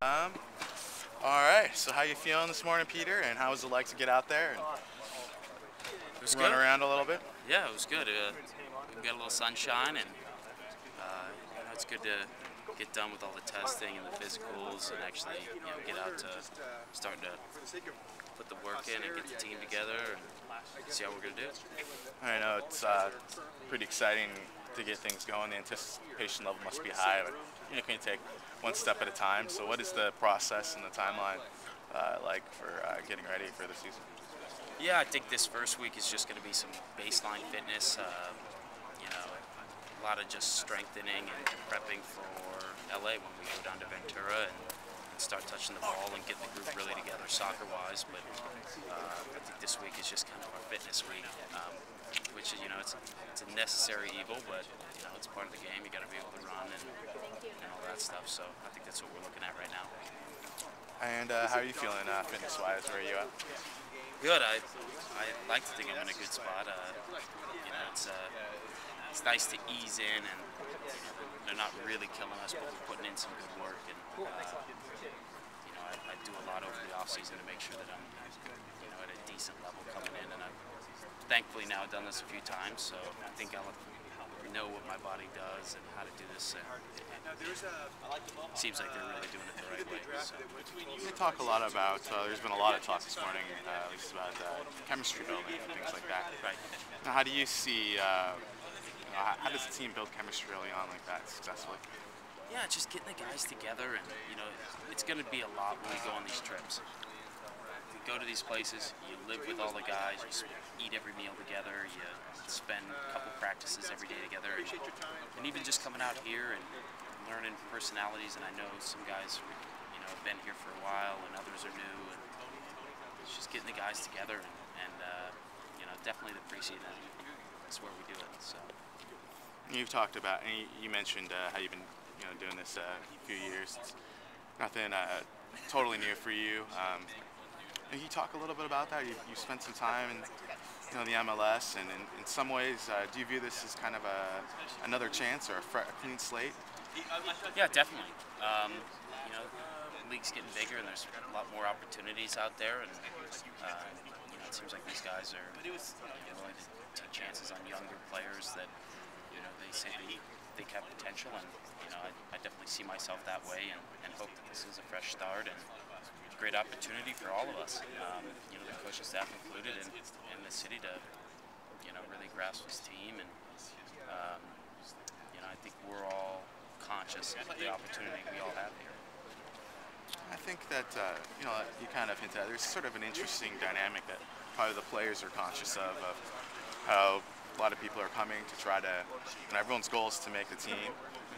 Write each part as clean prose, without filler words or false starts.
Um, all right. So how you feeling this morning, Peter? And how was it like to get out there and It was run good. around a little bit? Yeah, it was good. We got a little sunshine, and it's good to get done with all the testing and the physicals, and actually, get out to starting to put the work in and get the team together and see how we're gonna do. I know it's pretty exciting to get things going. The anticipation level must be high, but can you take one step at a time? So what is the process and the timeline like for getting ready for the season? Yeah, I think this first week is just going to be some baseline fitness. A lot of just strengthening and prepping for LA when we go down to Ventura and start touching the ball and get the group really together soccer-wise. But I think this week is just kind of our fitness week, which is it's a necessary evil, but it's part of the game. You got to be able to run and all that stuff. So I think that's what we're looking at right now. And how are you feeling fitness-wise? Where are you at? Good. I like to think I'm in a good spot. It's nice to ease in, and they're not really killing us, but we're putting in some good work. And I do a lot over the off season to make sure that I'm at a decent level coming in, and I've thankfully now done this a few times, so I think I'll know what my body does and how to do this. And it seems like they're really doing it the right way. So. You talk a lot about. There's been a lot of talk this morning, at least about chemistry building and things like that. Right. Now, how do you see? How does the team build chemistry early on like that successfully? Yeah, just getting the guys together, and it's going to be a lot when we go on these trips. You go to these places, you live with all the guys, you eat every meal together, you spend a couple practices every day together, and even just coming out here and learning personalities. And I know some guys, have been here for a while, and others are new, and it's just getting the guys together, and definitely the preseason is where we do it. So. You've talked about, and you mentioned how you've been, doing this a few years. It's nothing totally new for you. Can you talk a little bit about that? You spent some time in, the MLS, and in some ways, do you view this as kind of another chance or a clean slate? Yeah, definitely. The league's getting bigger, and there's a lot more opportunities out there, and it seems like these guys are willing to take chances on younger players that they say they think have potential, and I definitely see myself that way, and hope that this is a fresh start and a great opportunity for all of us. The coaching staff included in the city to really grasp this team, and I think we're all conscious of the opportunity we all have here. I think that you kind of hinted at. There's sort of an interesting dynamic that probably the players are conscious of how a lot of people are coming to try to, and everyone's goal is to make the team,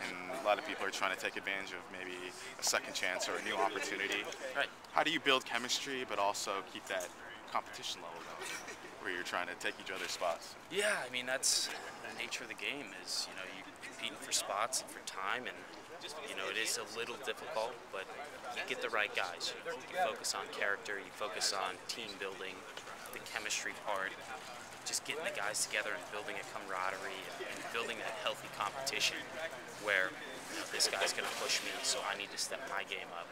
and a lot of people are trying to take advantage of maybe a second chance or a new opportunity. Right. How do you build chemistry but also keep that competition level going, where you're trying to take each other's spots? Yeah, I mean, that's the nature of the game is, you're competing for spots and for time, and it is a little difficult, but you get the right guys. You focus on character, you focus on team building, the chemistry part, just getting the guys together and building a camaraderie and building that healthy competition where this guy's going to push me, so I need to step my game up.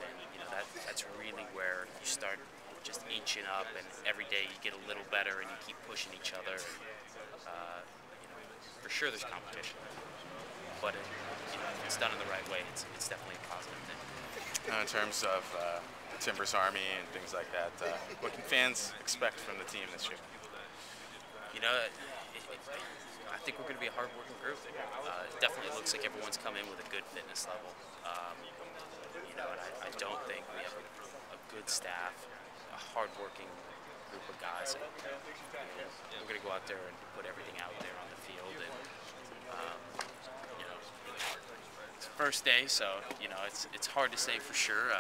And that's really where you start just inching up, and every day you get a little better and you keep pushing each other. For sure there's competition, but if it's done in the right way, it's definitely a positive thing. In terms of the Timbers Army and things like that, what can fans expect from the team this year? I think we're going to be a hard-working group. It definitely looks like everyone's come in with a good fitness level. And I don't think we have a good staff, a hard-working group of guys. And, we're going to go out there and put everything out there on the field. And it's the first day, so it's hard to say for sure.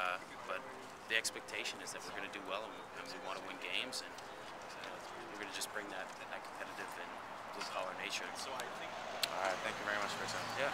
But the expectation is that we're going to do well, and we want to win games. And we're going to just bring that competitive and blue-collar nature. All right, thank you very much for your time. Yeah.